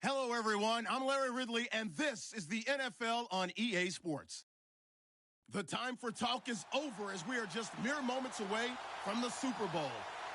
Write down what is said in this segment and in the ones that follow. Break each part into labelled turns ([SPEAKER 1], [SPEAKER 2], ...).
[SPEAKER 1] Hello, everyone. I'm Larry Ridley, and this is the NFL on EA Sports. The time for talk is over as we are just mere moments away from the Super Bowl.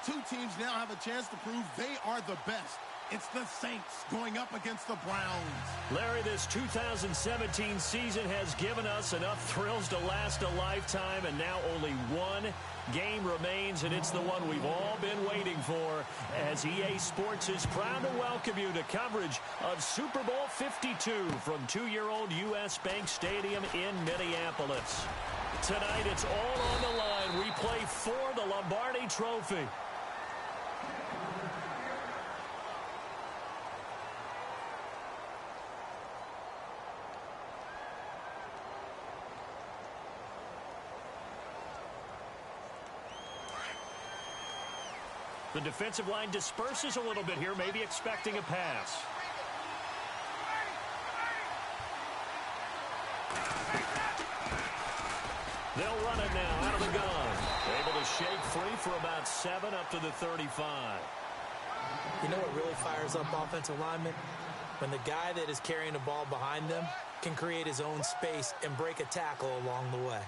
[SPEAKER 1] Two teams now have a chance to prove they are the best. It's the Saints going up against the Browns.
[SPEAKER 2] Larry, this 2017 season has given us enough thrills to last a lifetime, and now only one game remains, and it's the one we've all been waiting for, as EA Sports is proud to welcome you to coverage of Super Bowl 52 from two-year-old U.S. Bank Stadium in Minneapolis. Tonight, it's all on the line. We play for the Lombardi Trophy. The defensive line disperses a little bit here, maybe expecting a pass. They'll run it now out of the gun. Able to shake free for about 7 up to the 35.
[SPEAKER 3] You know what really fires up offensive linemen? When the guy that is carrying the ball behind them can create his own space and break a tackle along the way.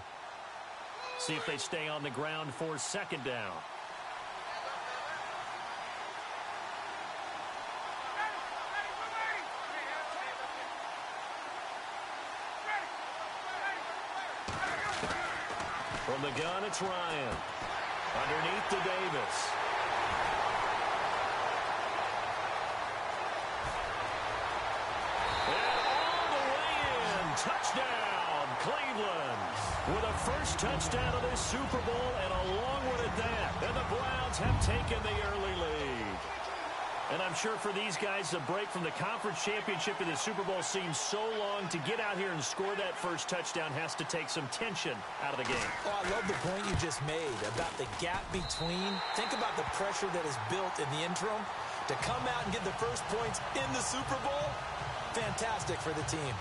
[SPEAKER 2] See if they stay on the ground for second down. From the gun, it's Ryan. Underneath to Davis. And all the way in. Touchdown, Cleveland. With a first touchdown of this Super Bowl, and a long one at that. And the Browns have taken the early lead. And I'm sure for these guys, the break from the conference championship and the Super Bowl seems so long. To get out here and score that first touchdown has to take some tension out of the game.
[SPEAKER 3] Oh, I love the point you just made about the gap between. Think about the pressure that is built in the interim. To come out and get the first points in the Super Bowl, fantastic for the team.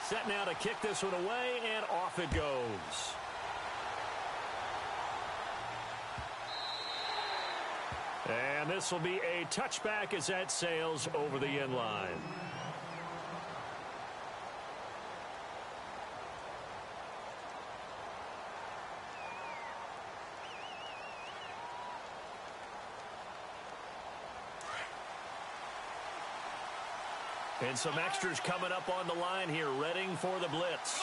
[SPEAKER 2] Set now to kick this one away, and off it goes. And this will be a touchback as that sails over the end line. And some extras coming up on the line here, readying for the blitz.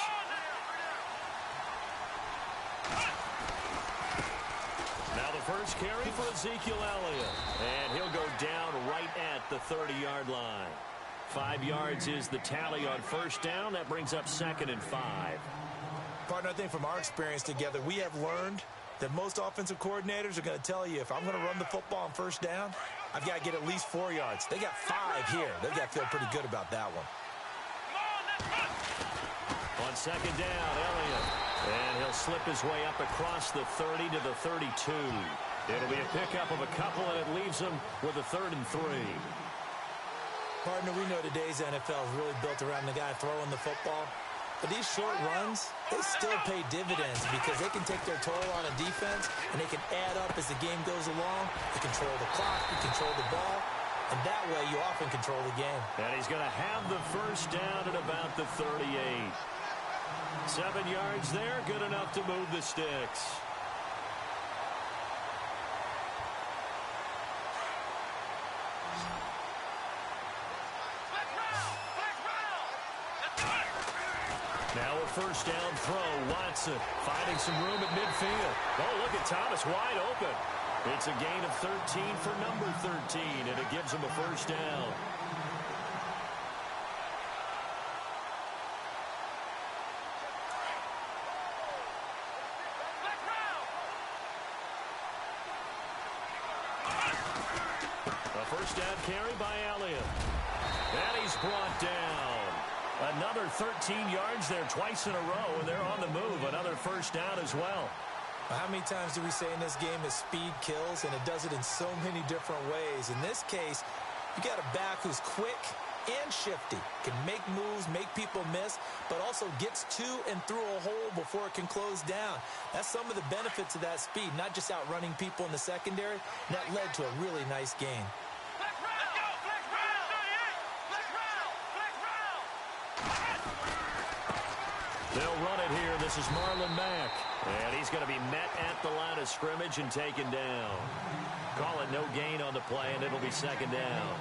[SPEAKER 2] Now the first carry for Ezekiel Elliott. And he'll go down right at the 30-yard line. 5 yards is the tally on first down. That brings up 2nd and 5.
[SPEAKER 3] Partner, I think from our experience together, we have learned that most offensive coordinators are going to tell you, if I'm going to run the football on first down, I've got to get at least 4 yards. They got 5 here. They've got to feel pretty good about that one.
[SPEAKER 2] On second down, Elliott. And he'll slip his way up across the 30 to the 32. It'll be a pickup of a couple, and it leaves him with a 3rd and 3.
[SPEAKER 3] Partner, we know today's NFL is really built around the guy throwing the football. But these short runs, they still pay dividends because they can take their toll on a defense, and they can add up as the game goes along. You control the clock, you control the ball, and that way you often control the game.
[SPEAKER 2] And he's going to have the first down at about the 38. 7 yards there, good enough to move the sticks. Now a first down throw. Watson finding some room at midfield. Oh, look at Thomas wide open. It's a gain of 13 for number 13, and it gives him a first down. A first down carry by Elliott. And he's brought down. Another 13 yards there twice in a row, and they're on the move. Another first down as well.
[SPEAKER 3] How many times do we say in this game that speed kills, and it does it in so many different ways? In this case, you got a back who's quick and shifty, can make moves, make people miss, but also gets to and through a hole before it can close down. That's some of the benefits of that speed, not just outrunning people in the secondary. And that led to a really nice gain.
[SPEAKER 2] They'll run it here. This is Marlon Mack. And he's going to be met at the line of scrimmage and taken down. Call it no gain on the play, and it'll be second down.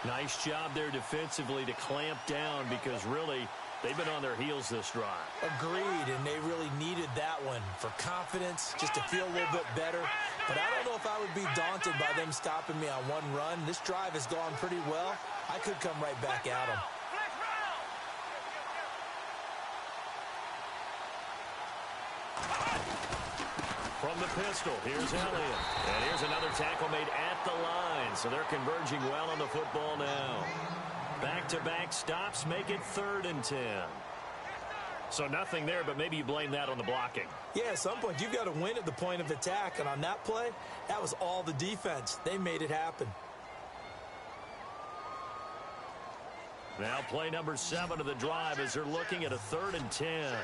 [SPEAKER 2] Nice job there defensively to clamp down because really they've been on their heels this drive.
[SPEAKER 3] Agreed, and they really needed that one for confidence, just to feel a little bit better. But I don't know if I would be daunted by them stopping me on one run. This drive has gone pretty well. I could come right back at them.
[SPEAKER 2] From the pistol, here's Elliott. And here's another tackle made at the line. So they're converging well on the football now. Back-to-back stops make it 3rd and 10. So nothing there, but maybe you blame that on the blocking.
[SPEAKER 3] Yeah, at some point you've got to win at the point of attack. And on that play, that was all the defense. They made it happen.
[SPEAKER 2] Now play number 7 of the drive as they're looking at a 3rd and 10.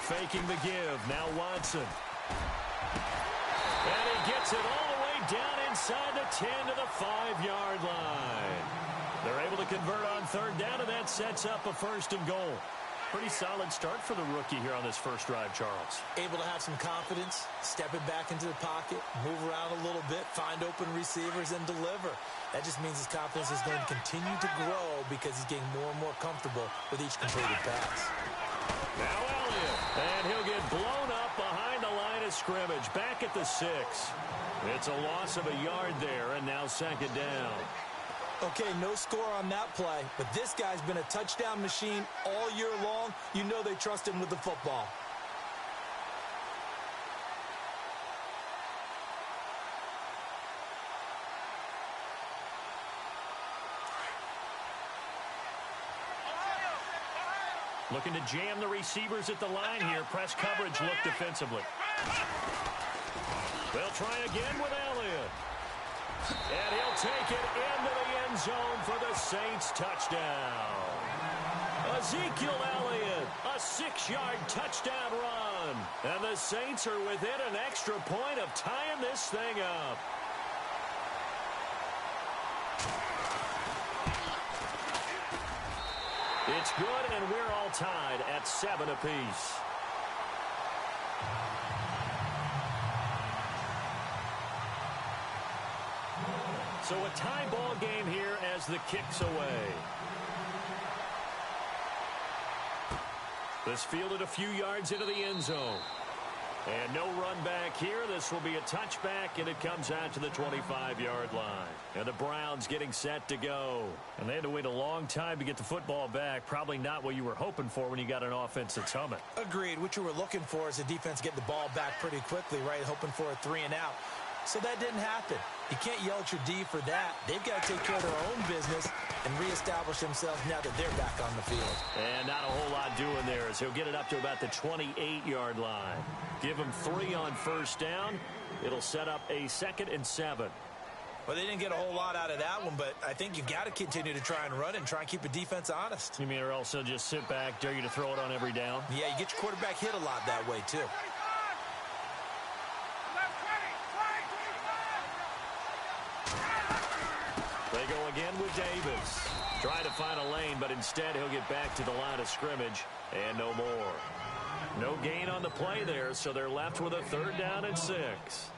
[SPEAKER 2] Faking the give. Now Watson. And he gets it all the way down inside the 10 to the 5-yard line. They're able to convert on 3rd down, and that sets up a 1st and goal. Pretty solid start for the rookie here on this first drive, Charles.
[SPEAKER 3] Able to have some confidence, stepping back into the pocket, move around a little bit, find open receivers, and deliver. That just means his confidence is going to continue to grow because he's getting more and more comfortable with each completed pass.
[SPEAKER 2] Now Elliott, and he'll get blown up behind the line of scrimmage, back at the 6. It's a loss of a yard there, and now 2nd down.
[SPEAKER 3] Okay, no score on that play, but this guy's been a touchdown machine all year long. You know they trust him with the football.
[SPEAKER 2] Looking to jam the receivers at the line here. Press coverage look defensively. They'll try again with Elliott. And he'll take it into the end zone for the Saints touchdown. Ezekiel Elliott, a 6-yard touchdown run. And the Saints are within an extra point of tying this thing up. It's good, and we're all tied at 7 apiece. So a tie ball game here as the kick's away. This fielded a few yards into the end zone. And no run back here. This will be a touchback, and it comes out to the 25-yard line. And the Browns getting set to go. And they had to wait a long time to get the football back. Probably not what you were hoping for when you got an offense that's humming.
[SPEAKER 3] Agreed. What you were looking for is the defense getting the ball back pretty quickly, right? Hoping for a 3 and out. So that didn't happen. You can't yell at your D for that. They've got to take care of their own business and reestablish themselves now that they're back on the field.
[SPEAKER 2] And not a whole lot doing there as he'll get it up to about the 28-yard line. Give him 3 on 1st down. It'll set up a 2nd and 7.
[SPEAKER 3] Well, they didn't get a whole lot out of that one, but I think you've got to continue to try and run and try and keep the defense honest.
[SPEAKER 2] You mean or else they'll just sit back, dare you to throw it on every down?
[SPEAKER 3] Yeah, you get your quarterback hit a lot that way, too.
[SPEAKER 2] They go again with Davis. Try to find a lane, but instead he'll get back to the line of scrimmage and no more. No gain on the play there, so they're left with a 3rd down and 6.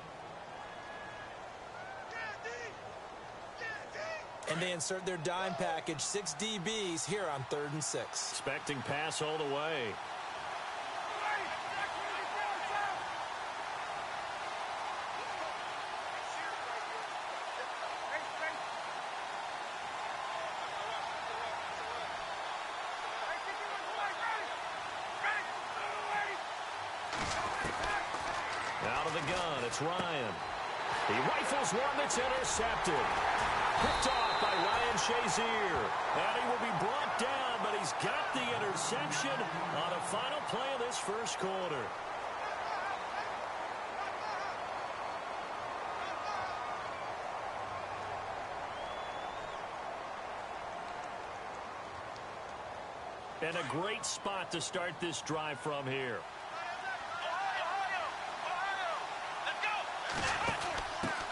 [SPEAKER 3] And they insert their dime package, 6 DBs here on 3rd and 6.
[SPEAKER 2] Expecting pass all the way. Out of the gun, it's Ryan. He rifles one that's intercepted. Picked off by Ryan Shazier. And he will be brought down, but he's got the interception on the final play of this first quarter. And a great spot to start this drive from here.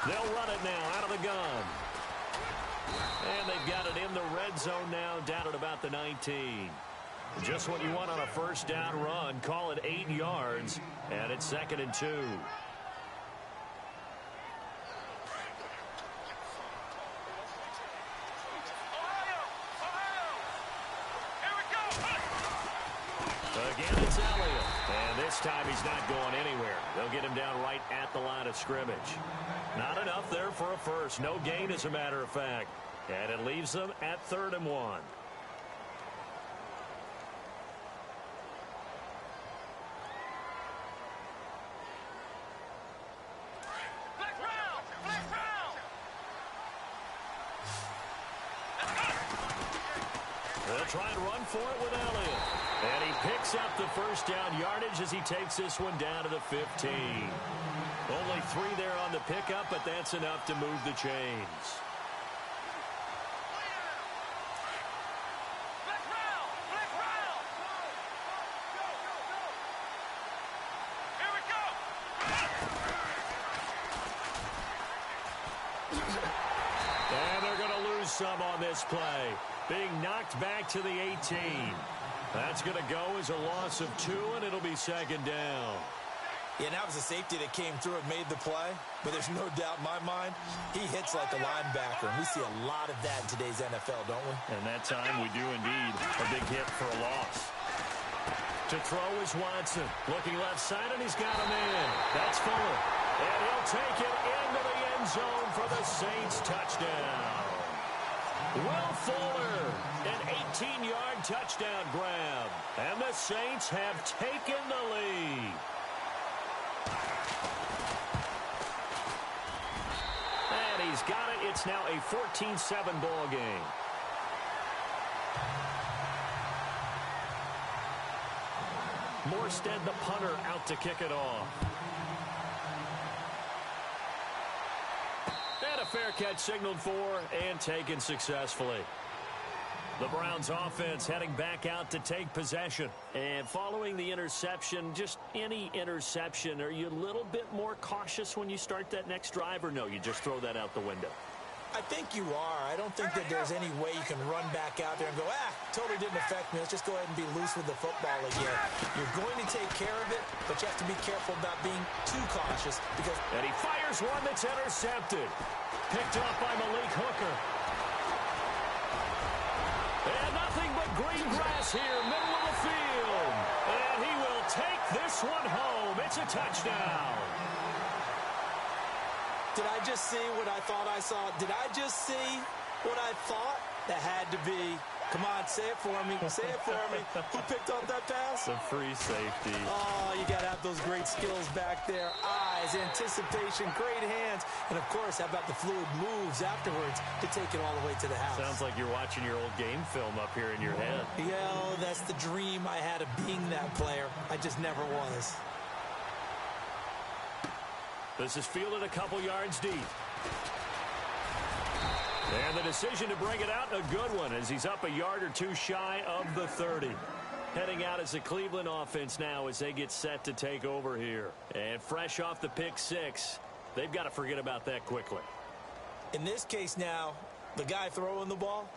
[SPEAKER 2] They'll run it now out of the gun. And they've got it in the red zone now, down at about the 19. Just what you want on a first down run. Call it 8 yards, and it's 2nd and 2. Again, it's Elliott. And this time he's not going anywhere. They'll get him down right at the line of scrimmage. Not enough there for a first. No gain, as a matter of fact. And it leaves them at 3rd and 1. They'll try and run for it with Elliott. And he picks up the first down yardage as he takes this one down to the 15. Only 3 there on the pickup, but that's enough to move the chains. And they're going to lose some on this play. Being knocked back to the 18. That's going to go as a loss of 2, and it'll be 2nd down.
[SPEAKER 3] Yeah, and that was a safety that came through and made the play. But there's no doubt in my mind, he hits like a linebacker. And we see a lot of that in today's NFL, don't we?
[SPEAKER 2] And that time we do indeed. A big hit for a loss. To throw is Watson. Looking left side, and he's got him in. That's Fuller. And he'll take it into the end zone for the Saints touchdown. Will Fuller, an 18-yard touchdown grab. And the Saints have taken the lead. And he's got it. It's now a 14-7 ball game. Morstead, the punter, out to kick it off. And a fair catch signaled for and taken successfully. The Browns offense heading back out to take possession. And following the interception, just any interception, are you a little bit more cautious when you start that next drive, or no, you just throw that out the window?
[SPEAKER 3] I think you are. I don't think that there's any way you can run back out there and go, totally didn't affect me. Let's just go ahead and be loose with the football again. You're going to take care of it, but you have to be careful about being too cautious because...
[SPEAKER 2] And he fires one that's intercepted. Picked off by Malik Hooker. And nothing but green grass here, middle of the field. And he will take this one home. It's a touchdown.
[SPEAKER 3] Did I just see what I thought I saw? Did I just see what I thought? That had to be. Come on, say it for me. Say it for me. Who picked up that pass?
[SPEAKER 2] The free safety.
[SPEAKER 3] Oh, you got to have those great skills back there. Eyes, anticipation, great hands. And, of course, how about the fluid moves afterwards to take it all the way to the house?
[SPEAKER 2] Sounds like you're watching your old game film up here in your head.
[SPEAKER 3] Yeah, that's the dream I had of being that player. I just never was.
[SPEAKER 2] This is fielded a couple yards deep. And the decision to bring it out, a good one, as he's up a yard or two shy of the 30. Heading out as the Cleveland offense now as they get set to take over here. And fresh off the pick 6, they've got to forget about that quickly.
[SPEAKER 3] In this case now, the guy throwing the ball,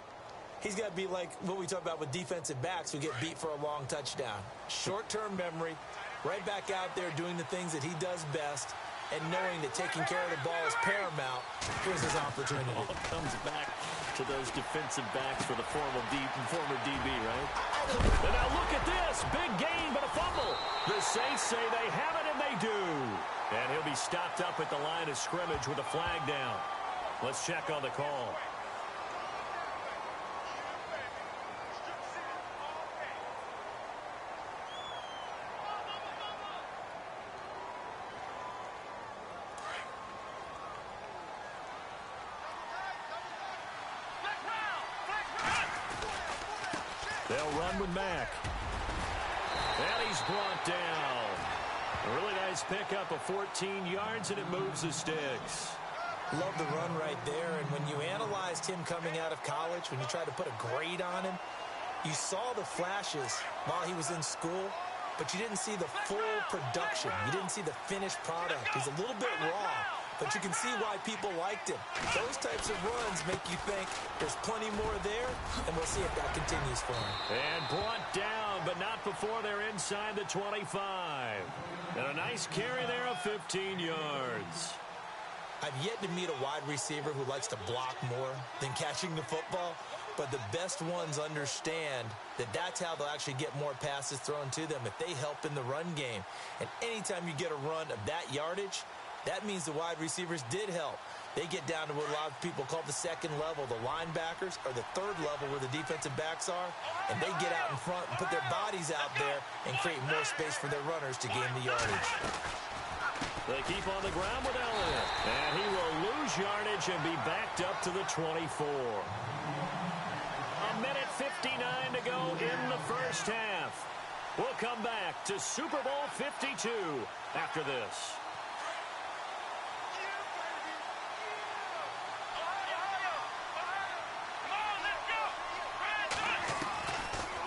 [SPEAKER 3] he's got to be like what we talk about with defensive backs who get beat for a long touchdown. Short-term memory, right back out there doing the things that he does best, and knowing that taking care of the ball is paramount. Here's his opportunity.
[SPEAKER 2] All comes back to those defensive backs for the former DB, right? And now look at this. Big gain, but a fumble. The Saints say they have it, and they do. And he'll be stopped up at the line of scrimmage with a flag down. Let's check on the call. They'll run with Mack. And he's brought down. A really nice pickup of 14 yards, and it moves the sticks.
[SPEAKER 3] Love the run right there. And when you analyzed him coming out of college, when you tried to put a grade on him, you saw the flashes while he was in school, but you didn't see the full production. You didn't see the finished product. He's a little bit raw, but you can see why people liked him. Those types of runs make you think there's plenty more there, and we'll see if that continues for him.
[SPEAKER 2] And brought down, but not before they're inside the 25. And a nice carry there of 15 yards.
[SPEAKER 3] I've yet to meet a wide receiver who likes to block more than catching the football, but the best ones understand that that's how they'll actually get more passes thrown to them if they help in the run game. And anytime you get a run of that yardage, that means the wide receivers did help. They get down to what a lot of people call the second level, the linebackers, or the third level where the defensive backs are, and they get out in front and put their bodies out there and create more space for their runners to gain the yardage.
[SPEAKER 2] They keep on the ground with Elliott, and he will lose yardage and be backed up to the 24. A minute 59 to go in the first half. We'll come back to Super Bowl 52 after this.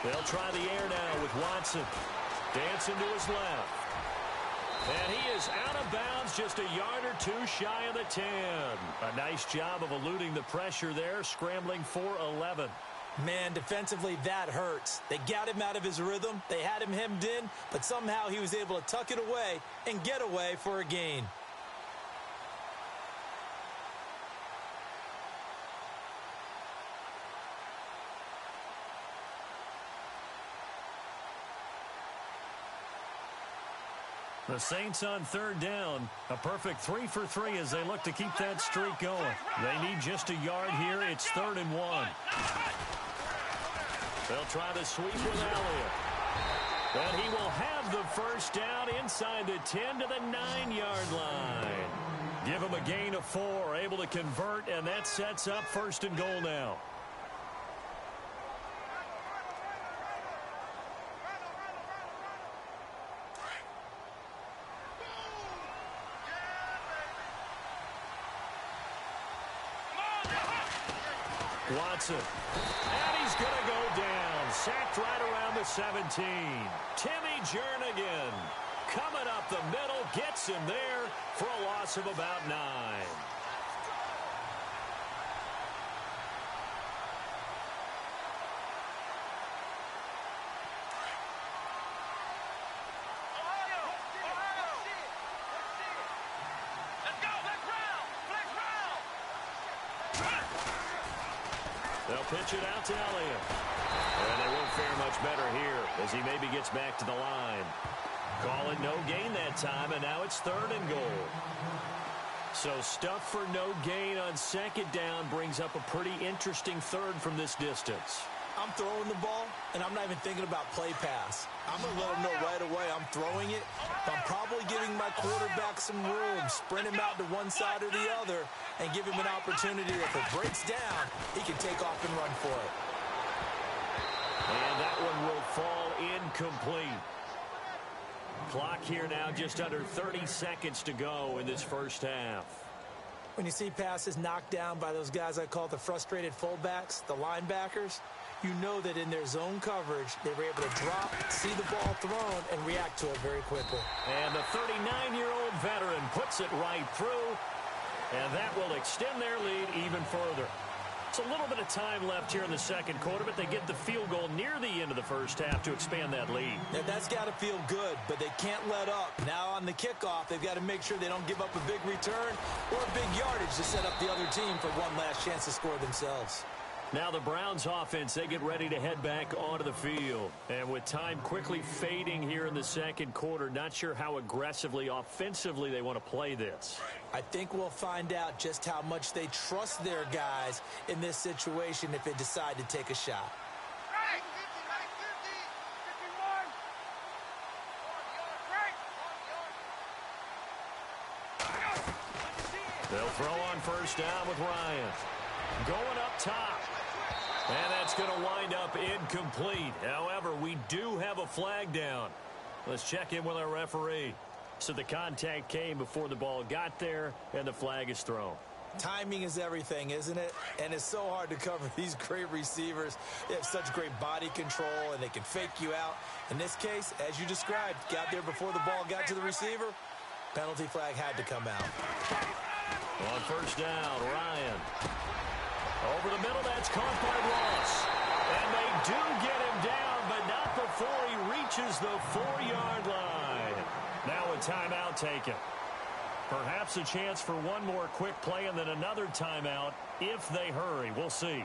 [SPEAKER 2] They'll try the air now with Watson. Dancing to his left. And he is out of bounds, just a yard or two shy of the 10. A nice job of eluding the pressure there, scrambling for 11.
[SPEAKER 3] Man, defensively, that hurts. They got him out of his rhythm. They had him hemmed in, but somehow he was able to tuck it away and get away for a gain.
[SPEAKER 2] The Saints on third down. A perfect 3 for 3 as they look to keep that streak going. They need just a yard here. It's 3rd and 1. They'll try the sweep with Elliott. And he will have the first down inside the 10 to the 9-yard line. Give him a gain of 4. Able to convert, and that sets up 1st and goal now. Watson. And he's going to go down. Sacked right around the 17. Timmy Jernigan coming up the middle. Gets him there for a loss of about 9. They'll pitch it out to Elliott. And they won't fare much better here as he maybe gets back to the line. Call it no gain that time, and now it's 3rd and goal. So stuff for no gain on 2nd down brings up a pretty interesting 3rd from this distance.
[SPEAKER 3] I'm throwing the ball, and I'm not even thinking about play pass. I'm going to let him know right away I'm throwing it. I'm probably giving my quarterback some room, sprint him out to one side or the other, and give him an opportunity. If it breaks down, he can take off and run for it.
[SPEAKER 2] And that one will fall incomplete. Clock here now just under 30 seconds to go in this first half.
[SPEAKER 3] When you see passes knocked down by those guys I call the frustrated fullbacks, the linebackers, you know that in their zone coverage, they were able to drop, see the ball thrown, and react to it very quickly.
[SPEAKER 2] And the 39-year-old veteran puts it right through, and that will extend their lead even further. It's a little bit of time left here in the second quarter, but they get the field goal near the end of the first half to expand that lead.
[SPEAKER 3] Yeah, that's got to feel good, but they can't let up. Now on the kickoff, they've got to make sure they don't give up a big return or a big yardage to set up the other team for one last chance to score themselves.
[SPEAKER 2] Now the Browns offense, they get ready to head back onto the field. And with time quickly fading here in the second quarter, not sure how aggressively, offensively they want to play this.
[SPEAKER 3] I think we'll find out just how much they trust their guys in this situation if they decide to take a shot.
[SPEAKER 2] They'll throw on first down with Ryan. Going up top. And that's going to wind up incomplete. However, we do have a flag down. Let's check in with our referee. So the contact came before the ball got there, and the flag is thrown.
[SPEAKER 3] Timing is everything, isn't it? And it's so hard to cover these great receivers. They have such great body control, and they can fake you out. In this case, as you described, got there before the ball got to the receiver. Penalty flag had to come out.
[SPEAKER 2] On first down, Ryan. Over the middle, that's caught by Ross. And they do get him down, but not before he reaches the 4-yard line. Now a timeout taken. Perhaps a chance for one more quick play and then another timeout if they hurry. We'll see.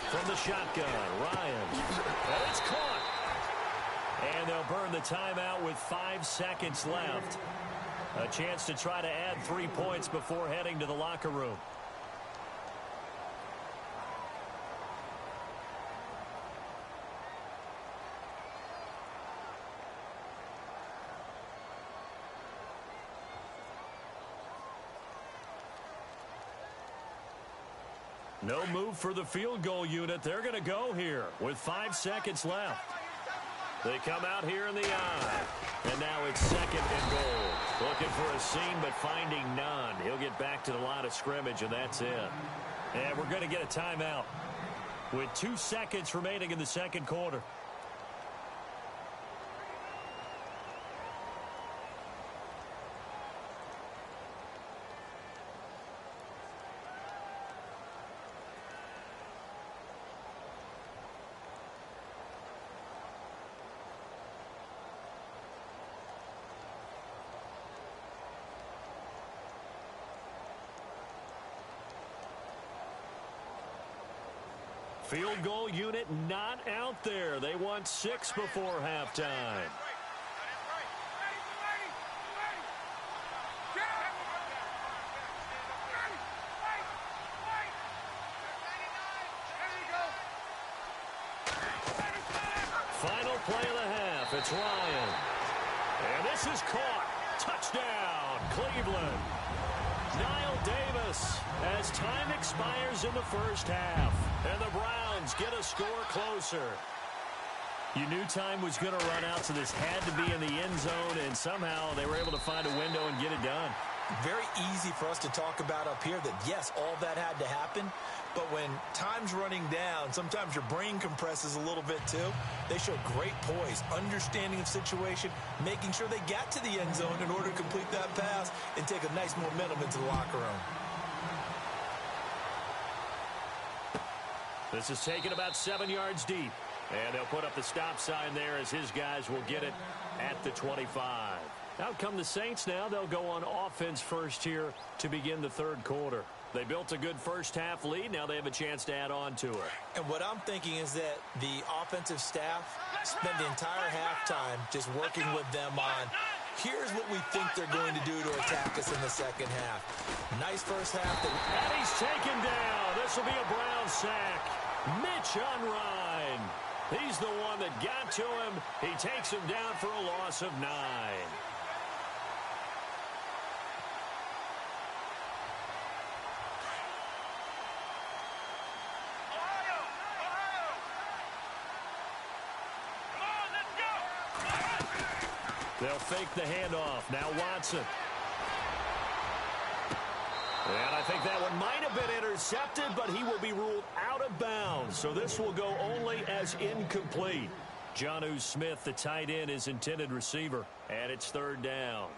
[SPEAKER 2] From the shotgun, Ryan. And it's caught. And they'll burn the timeout with 5 seconds left. A chance to try to add 3 points before heading to the locker room. No move for the field goal unit. They're going to go here with 5 seconds left. They come out here in the eye. And now it's 2nd and goal. Looking for a seam, but finding none. He'll get back to the line of scrimmage, and that's it. And we're going to get a timeout with 2 seconds remaining in the second quarter. Field goal unit not out there. They want 6 before halftime. Final play of the half. It's Ryan. And this is caught. Touchdown, Cleveland. Niall Davis as time expires in the first half. And the Browns get a score closer. You knew time was going to run out, so this had to be in the end zone, and somehow they were able to find a window and get it done.
[SPEAKER 3] Very easy for us to talk about up here that, yes, all that had to happen, but when time's running down, sometimes your brain compresses a little bit too. They showed great poise, understanding of situation, making sure they got to the end zone in order to complete that pass and take a nice momentum into the locker room.
[SPEAKER 2] This is taken about 7 yards deep. And they'll put up the stop sign there as his guys will get it at the 25. Out come the Saints now. They'll go on offense first here to begin the third quarter. They built a good first half lead. Now they have a chance to add on to it.
[SPEAKER 3] And what I'm thinking is that the offensive staff spend the entire halftime just working with them on, here's what we think they're going to do to attack us in the second half. Nice first half.
[SPEAKER 2] And he's taken down. This will be a Brown sack. Mitch Unrein. He's the one that got to him. He takes him down for a loss of 9. They'll fake the handoff. Now Watson. And I think that one might have been intercepted, but he will be ruled out of bounds. So this will go only as incomplete. Jonnu Smith, the tight end, is intended receiver. And it's third down.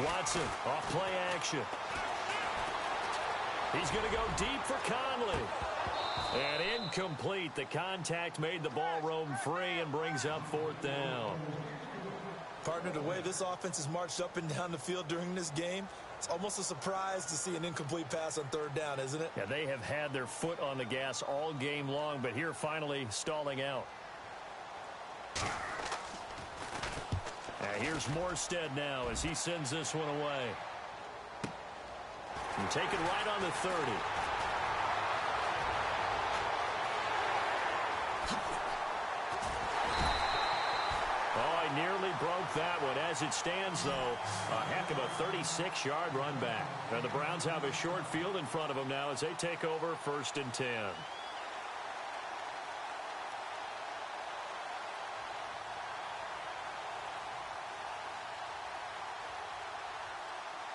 [SPEAKER 2] Watson off play action. He's going to go deep for Conley. And incomplete. The contact made the ball roam free and brings up fourth down.
[SPEAKER 3] Partner, the way this offense has marched up and down the field during this game, it's almost a surprise to see an incomplete pass on third down, isn't it?
[SPEAKER 2] Yeah, they have had their foot on the gas all game long, but here finally stalling out. And here's Morstead now as he sends this one away. And take it right on the 30. Oh, he nearly broke that one. As it stands, though, a heck of a 36-yard run back. And the Browns have a short field in front of them now as they take over 1st and 10.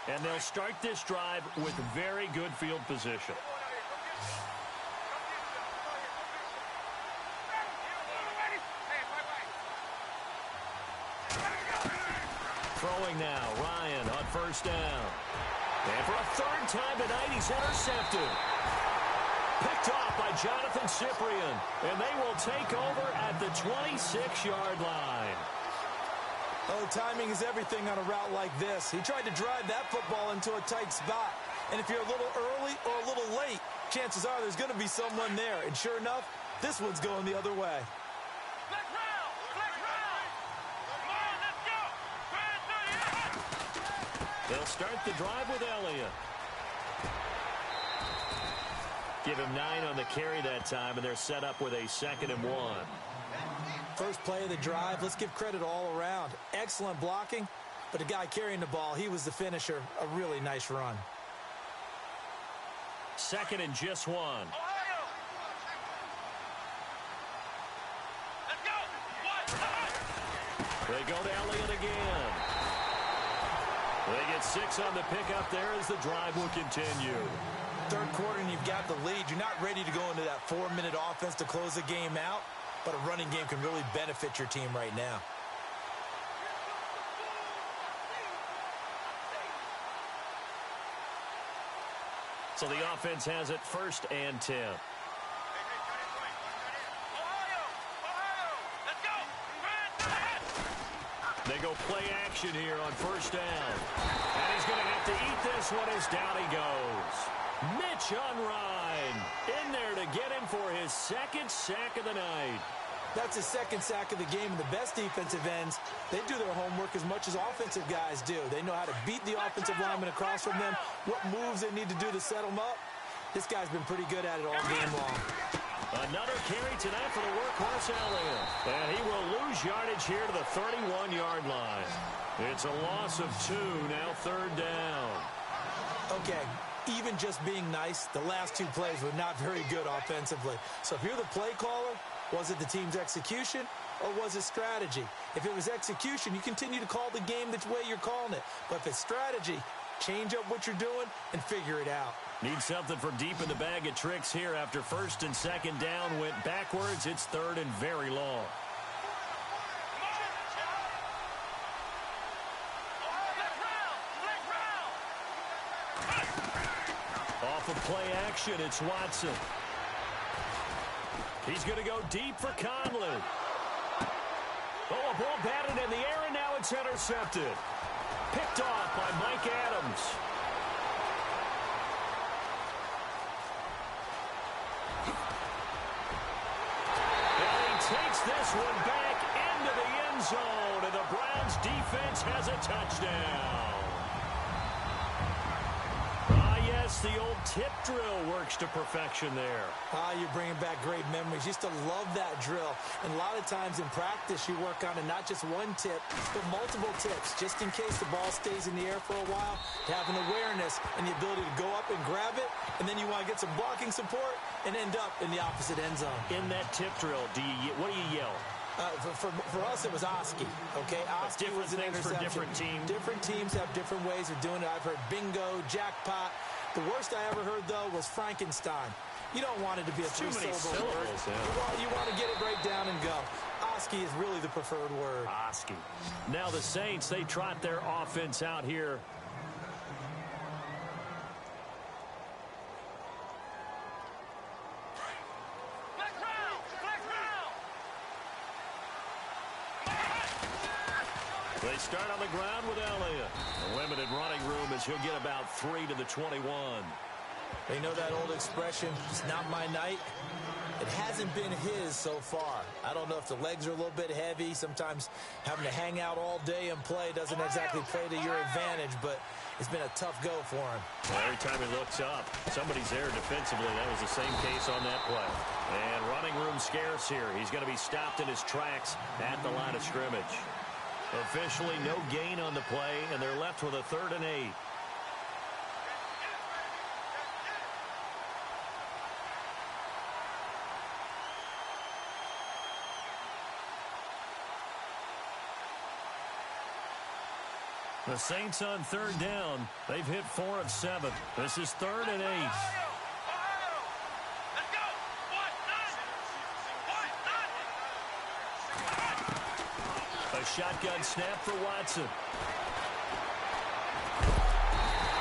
[SPEAKER 2] And they'll start this drive with very good field position. Throwing now, Ryan on 1st down. And for a 3rd time tonight, he's intercepted. Picked off by Jonathan Cyprien. And they will take over at the 26-yard line.
[SPEAKER 3] Oh, timing is everything on a route like this. He tried to drive that football into a tight spot. And if you're a little early or a little late, chances are there's going to be someone there. And sure enough, this one's going the other way.
[SPEAKER 2] They'll start the drive with Elliott. Give him 9 on the carry that time, and they're set up with a 2nd and 1.
[SPEAKER 3] First play of the drive, let's give credit all around. Excellent blocking, but the guy carrying the ball, he was the finisher. A really nice run.
[SPEAKER 2] 2nd and just 1. They go to Elliott again. They get 6 on the pickup there as the drive will continue.
[SPEAKER 3] 3rd quarter and you've got the lead. You're not ready to go into that 4-minute offense to close the game out, but a running game can really benefit your team right now.
[SPEAKER 2] So the offense has it 1st and 10. They go play action here on 1st down. And he's going to have to eat this one as down he goes. Mitch Unrein in there to get him for his 2nd sack of the night.
[SPEAKER 3] That's his 2nd sack of the game, and the best defensive ends, they do their homework as much as offensive guys do. They know how to beat the offensive lineman across from them, what moves they need to do to set them up. This guy's been pretty good at it all game long.
[SPEAKER 2] Another carry tonight for the workhorse Elliott. And he will lose yardage here to the 31-yard line. It's a loss of 2, now 3rd down.
[SPEAKER 3] Okay, even just being nice, the last 2 plays were not very good offensively. So if you're the play caller, was it the team's execution or was it strategy? If it was execution, you continue to call the game the way you're calling it. But if it's strategy, change up what you're doing and figure it out.
[SPEAKER 2] Need something for deep in the bag of tricks here after 1st and 2nd down went backwards. It's 3rd and very long. Off of play action, it's Watson. He's going to go deep for Conley. Oh, a ball batted in the air, and now it's intercepted. Picked off by Mike Adams. Takes this one back into the end zone, and the Browns defense has a touchdown. Yes, the old tip drill works to perfection there.
[SPEAKER 3] You're bringing back great memories. Used to love that drill. And a lot of times in practice, you work on it, not just one tip, but multiple tips, just in case the ball stays in the air for a while, to have an awareness and the ability to go up and grab it, and then you want to get some blocking support and end up in the opposite end zone.
[SPEAKER 2] In that tip drill, what do you yell?
[SPEAKER 3] For us, it was Oski. Okay, Oski was an interception.
[SPEAKER 2] For different teams.
[SPEAKER 3] Different teams have different ways of doing it. I've heard bingo, jackpot. The worst I ever heard, though, was Frankenstein. You don't want it to be a three-syllable word. You want to get it right down and go. Oski is really the preferred word.
[SPEAKER 2] Oski. Now the Saints, they trot their offense out here. They start on the ground with Elliott. A limited running room as he'll get about 3 to the 21.
[SPEAKER 3] They know that old expression, it's not my night. It hasn't been his so far. I don't know if the legs are a little bit heavy. Sometimes having to hang out all day and play doesn't exactly play to your advantage, but it's been a tough go for him.
[SPEAKER 2] Well, every time he looks up, somebody's there defensively. That was the same case on that play. And running room scarce here. He's going to be stopped in his tracks at the line of scrimmage. Officially no gain on the play, and they're left with a 3rd and 8. The Saints on 3rd down. They've hit 4 of 7. This is 3rd and 8. A shotgun snap for Watson.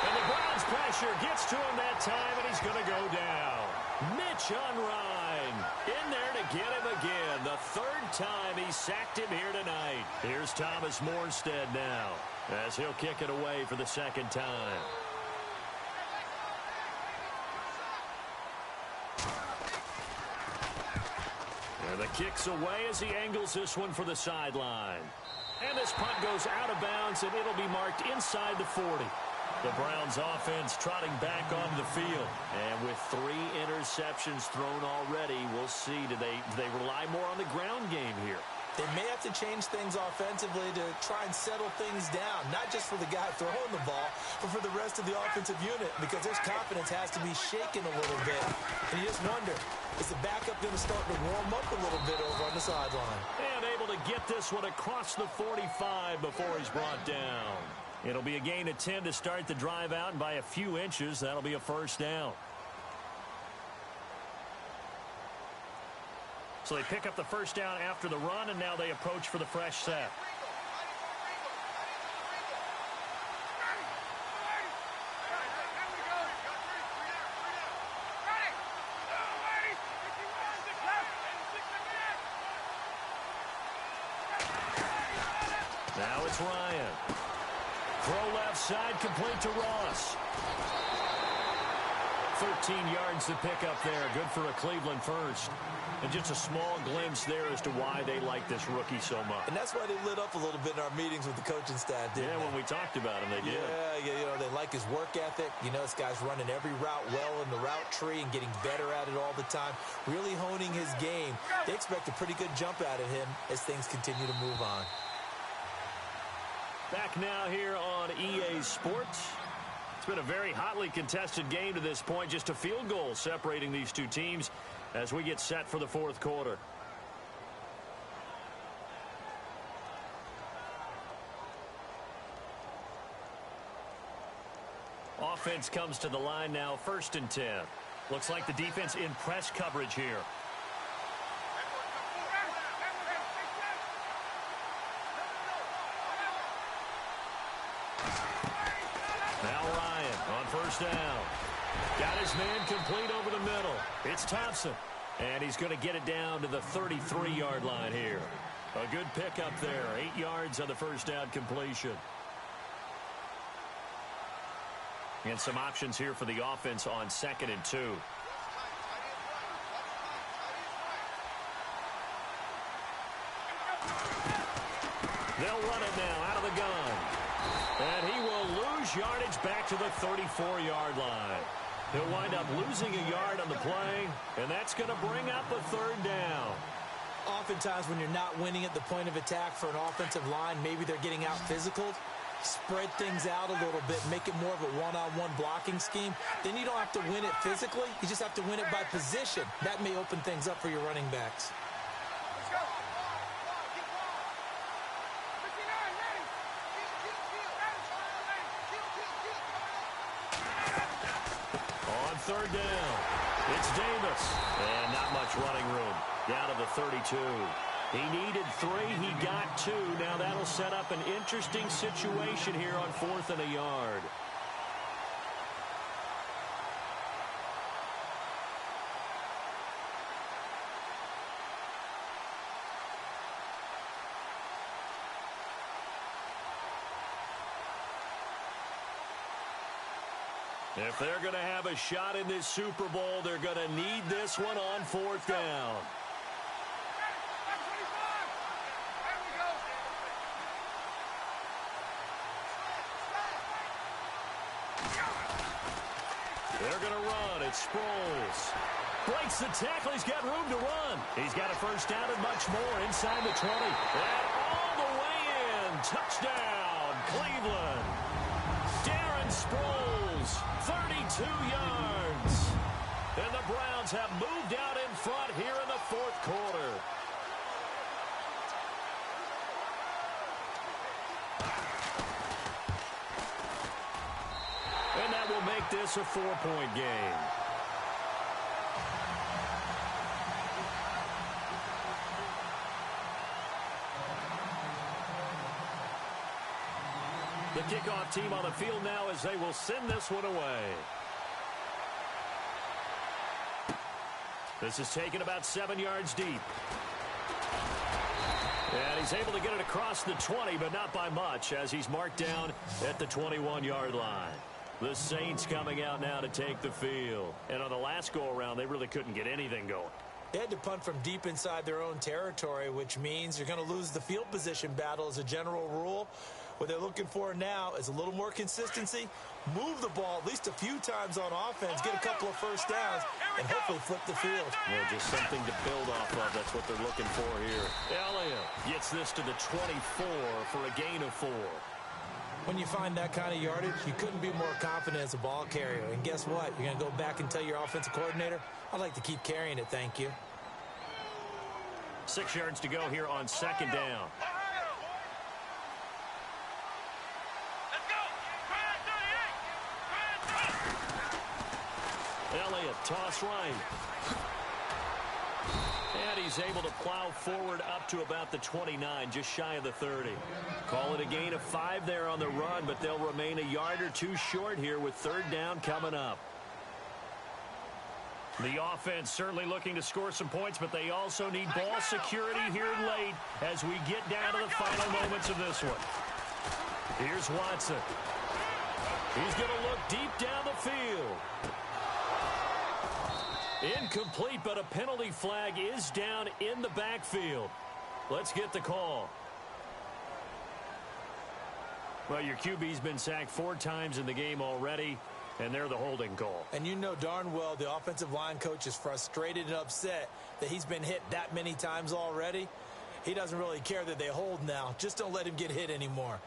[SPEAKER 2] And the Browns pressure gets to him that time, and he's going to go down. Mitch Unrein in there to get him again. The 3rd time he sacked him here tonight. Here's Thomas Morstead now, as he'll kick it away for the 2nd time. And the kick's away as he angles this one for the sideline. And this punt goes out of bounds, and it'll be marked inside the 40. The Browns offense trotting back onto the field. And with 3 interceptions thrown already, we'll see, do they rely more on the ground game here?
[SPEAKER 3] They may have to change things offensively to try and settle things down, not just for the guy throwing the ball, but for the rest of the offensive unit, because their confidence has to be shaken a little bit. And you just wonder, is the backup going to start to warm up a little bit over on the sideline?
[SPEAKER 2] And able to get this one across the 45 before he's brought down. It'll be a gain of 10 to start the drive out, and by a few inches, that'll be a 1st down. So they pick up the 1st down after the run, and now they approach for the fresh set. Now it's Ryan. Throw left side, complete to Ross. 13 yards to pick up there. Good for a Cleveland first. And just a small glimpse there as to why they like this rookie so much.
[SPEAKER 3] And that's why they lit up a little bit in our meetings with the coaching staff, didn't they?
[SPEAKER 2] When we talked about him, they did.
[SPEAKER 3] Yeah, you know, they like his work ethic. You know, this guy's running every route well in the route tree and getting better at it all the time, really honing his game. They expect a pretty good jump out of him as things continue to move on.
[SPEAKER 2] Back now here on EA Sports. It's been a very hotly contested game to this point. Just a field goal separating these two teams as we get set for the 4th quarter. Offense comes to the line now, 1st and 10. Looks like the defense in press coverage here. Now Ryan on 1st down. Got his man complete over the middle. It's Thompson. And he's going to get it down to the 33-yard line here. A good pickup there. 8 yards on the 1st down completion. And some options here for the offense on 2nd and 2. They'll run it now out of the gun. And he will lose yardage back to the 34-yard line. He'll wind up losing a yard on the play, and that's going to bring up a 3rd down.
[SPEAKER 3] Oftentimes when you're not winning at the point of attack for an offensive line, maybe they're getting out physical. Spread things out a little bit, make it more of a one-on-one blocking scheme. Then you don't have to win it physically. You just have to win it by position. That may open things up for your running backs.
[SPEAKER 2] On 3rd down, it's Davis. And not much running room. Down to the 32. He needed 3. He got 2. Now that'll set up an interesting situation here on 4th and a yard. If they're going to have a shot in this Super Bowl, they're going to need this one on 4th down. They're going to run. It's Sproles. Breaks the tackle. He's got room to run. He's got a first down and much more inside the 20. And all the way in. Touchdown, Cleveland. Darren Sproles, 32 yards. And the Browns have moved out in front here in the 4th quarter. And that will make this a 4-point game. The kickoff team on the field now as they will send this one away. This is taken about 7 yards deep. And he's able to get it across the 20, but not by much, as he's marked down at the 21-yard line. The Saints coming out now to take the field. And on the last go-around, they really couldn't get anything going.
[SPEAKER 3] They had to punt from deep inside their own territory, which means you're going to lose the field position battle as a general rule. What they're looking for now is a little more consistency, move the ball at least a few times on offense, get a couple of first downs, and hopefully flip the field.
[SPEAKER 2] Well, just something to build off of. That's what they're looking for here. Elliott gets this to the 24 for a gain of 4.
[SPEAKER 3] When you find that kind of yardage, you couldn't be more confident as a ball carrier. And guess what? You're going to go back and tell your offensive coordinator, I'd like to keep carrying it, thank you.
[SPEAKER 2] 6 yards to go here on 2nd down. Elliott, toss right. And he's able to plow forward up to about the 29, just shy of the 30. Call it a gain of 5 there on the run, but they'll remain a yard or two short here with 3rd down coming up. The offense certainly looking to score some points, but they also need ball security here late as we get down to the final moments of this one. Here's Watson. He's going to look deep down the field. Incomplete, but a penalty flag is down in the backfield. Let's get the call. Well, your QB's been sacked 4 times in the game already, and they're the holding call. And you know darn well the offensive line coach is frustrated and upset that he's been hit that many times already. He doesn't really care that they hold now. Just don't let him get hit anymore.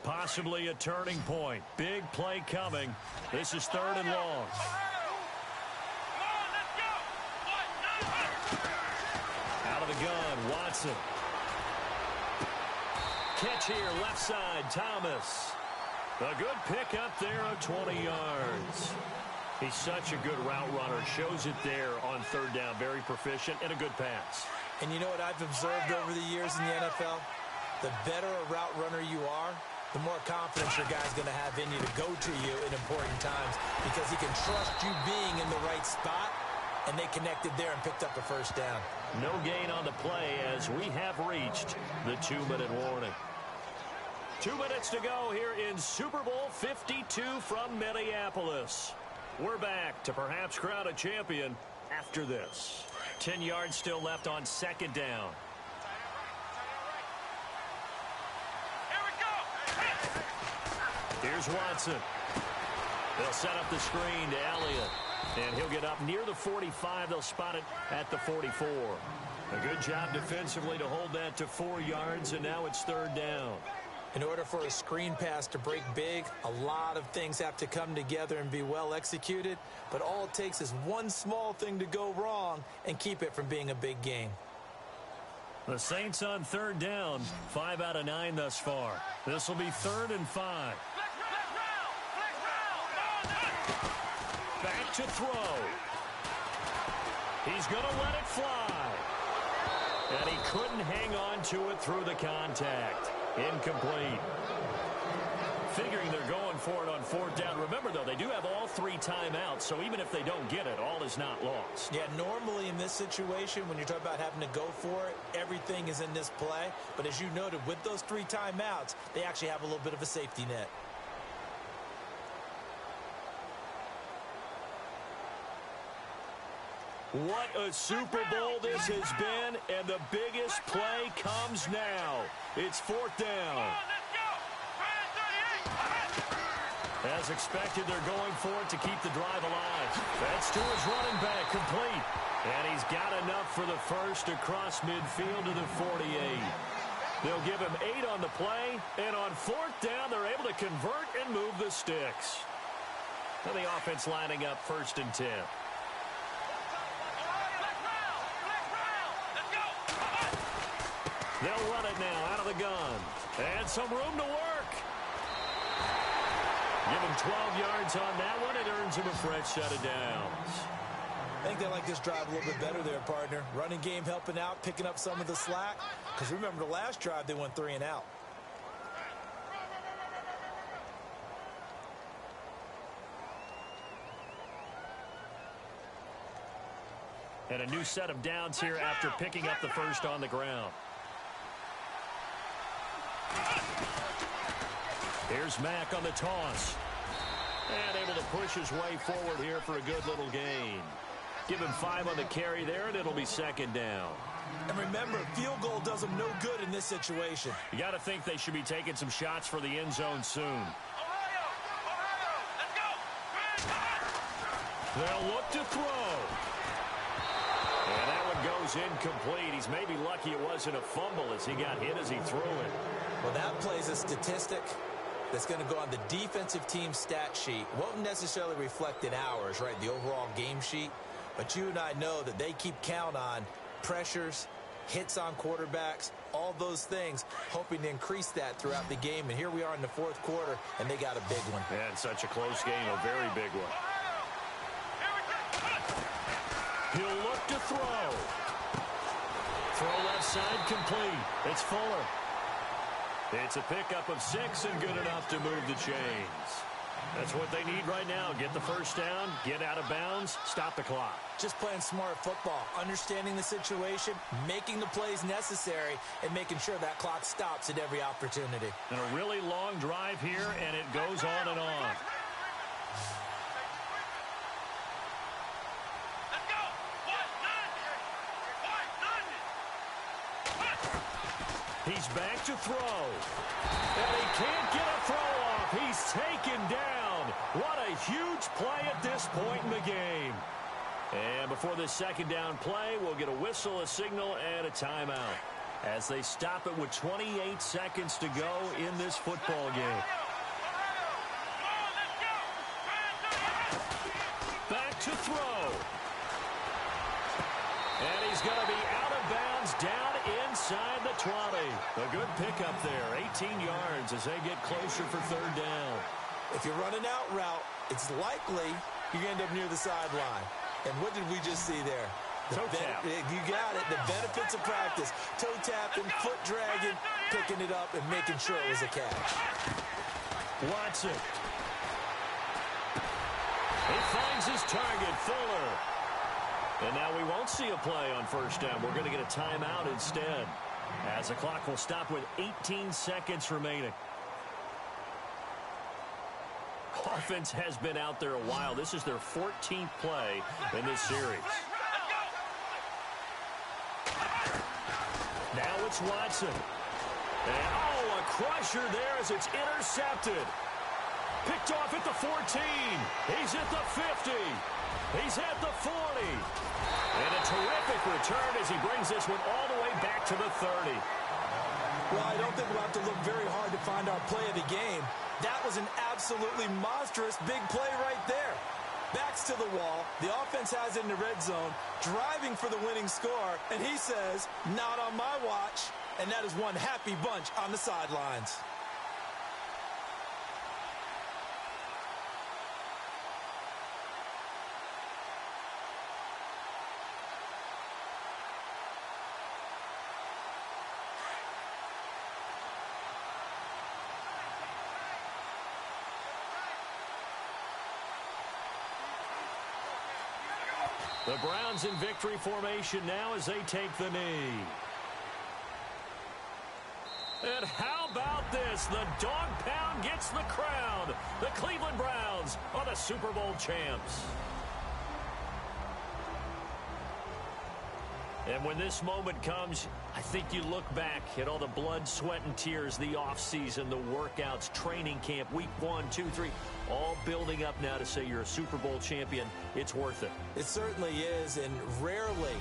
[SPEAKER 2] Possibly a turning point. Big play coming. This is 3rd and long. Out of the gun, Watson. Catch here, left side, Thomas. A good pick up there of 20 yards. He's such a good route runner. Shows it there on 3rd down. Very proficient and a good pass.
[SPEAKER 3] And you know what I've observed over the years in the NFL? The better a route runner you are, the more confidence your guy's going to have in you to go to you in important times because he can trust you being in the right spot, and they connected there and picked up a first down.
[SPEAKER 2] No gain on the play as we have reached the 2-minute warning. 2 minutes to go here in Super Bowl 52 from Minneapolis. We're back to perhaps crown a champion after this. 10 yards still left on 2nd down. Here's Watson. They'll set up the screen to Elliott. And he'll get up near the 45. They'll spot it at the 44. A good job defensively to hold that to 4 yards, and now it's 3rd down.
[SPEAKER 3] In order for a screen pass to break big, a lot of things have to come together and be well executed. But all it takes is one small thing to go wrong and keep it from being a big game.
[SPEAKER 2] The Saints on 3rd down, 5 out of 9 thus far. This will be 3rd and 5. Back to throw. He's going to let it fly. And he couldn't hang on to it through the contact. Incomplete. figuring they're going for it on fourth down. Remember, though, they do have all 3 timeouts, so even if they don't get it, all is not lost.
[SPEAKER 3] Yeah, normally in this situation, when you're talking about having to go for it, everything is in this play. But as you noted, with those 3 timeouts, they actually have a little bit of a safety net.
[SPEAKER 2] What a Super Bowl this has been, and the biggest play comes now. It's fourth down. As expected, they're going for it to keep the drive alive. That's to his running back, complete. And he's got enough for the first across midfield to the 48. They'll give him 8 on the play, and on fourth down, they're able to convert and move the sticks. And the offense lining up 1st and 10. They'll run it now out of the gun. And some room to work. Give him 12 yards on that one. It earns him a fresh set of downs.
[SPEAKER 3] I think they like this drive a little bit better there, partner. Running game helping out, picking up some of the slack. Because remember, the last drive, they went 3 and out.
[SPEAKER 2] And a new set of downs here after picking up the first on the ground. Here's Mack on the toss. And able to push his way forward here for a good little gain. Give him 5 on the carry there, and it'll be 2nd down.
[SPEAKER 3] And remember, field goal does them no good in this situation.
[SPEAKER 2] You got to think they should be taking some shots for the end zone soon. They'll look to throw. And that one goes incomplete. He's maybe lucky it wasn't a fumble as he got hit as he threw it.
[SPEAKER 3] Well, that plays a statistic that's going to go on the defensive team stat sheet. Won't necessarily reflect in ours, right, the overall game sheet. But you and I know that they keep count on pressures, hits on quarterbacks, all those things, hoping to increase that throughout the game. And here we are in the 4th quarter, and they got a big one.
[SPEAKER 2] And such a close game, a very big one. He'll look to throw. Throw left side complete. It's Fuller. It's a pickup of 6 and good enough to move the chains. That's what they need right now. Get the first down, get out of bounds, stop the clock.
[SPEAKER 3] Just playing smart football, understanding the situation, making the plays necessary, and making sure that clock stops at every opportunity.
[SPEAKER 2] And a really long drive here, and it goes on and on. He's back to throw. And he can't get a throw off. He's taken down. What a huge play at this point in the game. And before this 2nd down play, we'll get a whistle, a signal, and a timeout as they stop it with 28 seconds to go in this football game. Back to throw. And he's going to be out of bounds down inside the 20. A good pickup there, 18 yards as they get closer for 3rd down.
[SPEAKER 3] If you run an out route, it's likely you end up near the sideline. And what did we just see there?
[SPEAKER 2] Toe tap.
[SPEAKER 3] You got it. The benefits of practice. Toe tapping, foot dragging, picking it up, and making sure it was a catch.
[SPEAKER 2] Watson. He finds his target, Fuller. And now we won't see a play on 1st down. We're going to get a timeout instead, as the clock will stop with 18 seconds remaining. Offense has been out there a while. This is their 14th play in this series. Now it's Watson. And, a crusher there as it's intercepted. Picked off at the 14. He's at the 50. He's at the 40. And a terrific return as he brings this one all the way back to the 30.
[SPEAKER 3] Well, I don't think we'll have to look very hard to find our play of the game. That was an absolutely monstrous big play right there. Backs to the wall. The offense has it in the red zone, driving for the winning score. And he says, not on my watch. And that is one happy bunch on the sidelines.
[SPEAKER 2] The Browns in victory formation now as they take the knee. And how about this? The dog pound gets the crown. The Cleveland Browns are the Super Bowl champs. And when this moment comes, I think you look back at all the blood, sweat, and tears, the offseason, the workouts, training camp, week 1, 2, 3, all building up now to say you're a Super Bowl champion. It's worth it.
[SPEAKER 3] It certainly is, and rarely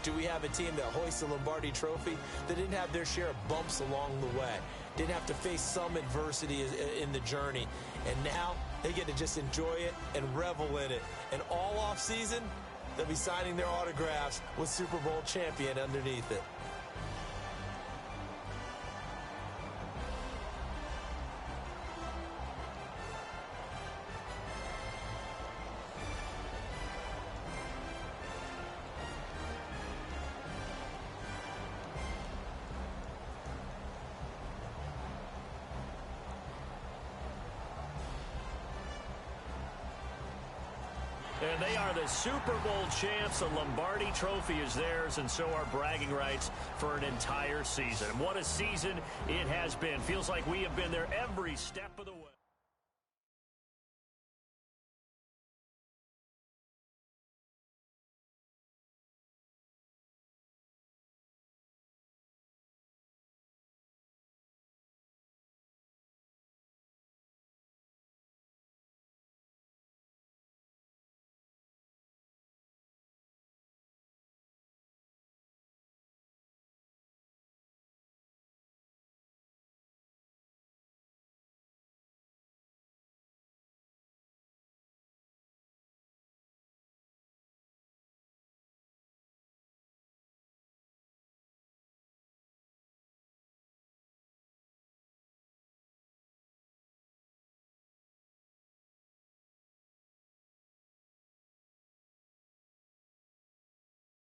[SPEAKER 3] do we have a team that hoists the Lombardi Trophy that didn't have their share of bumps along the way, didn't have to face some adversity in the journey, and now they get to just enjoy it and revel in it. And all offseason, they'll be signing their autographs with Super Bowl champion underneath it.
[SPEAKER 2] And they are the Super Bowl champs. The Lombardi Trophy is theirs, and so are bragging rights for an entire season. What a season it has been. Feels like we have been there every step of the way.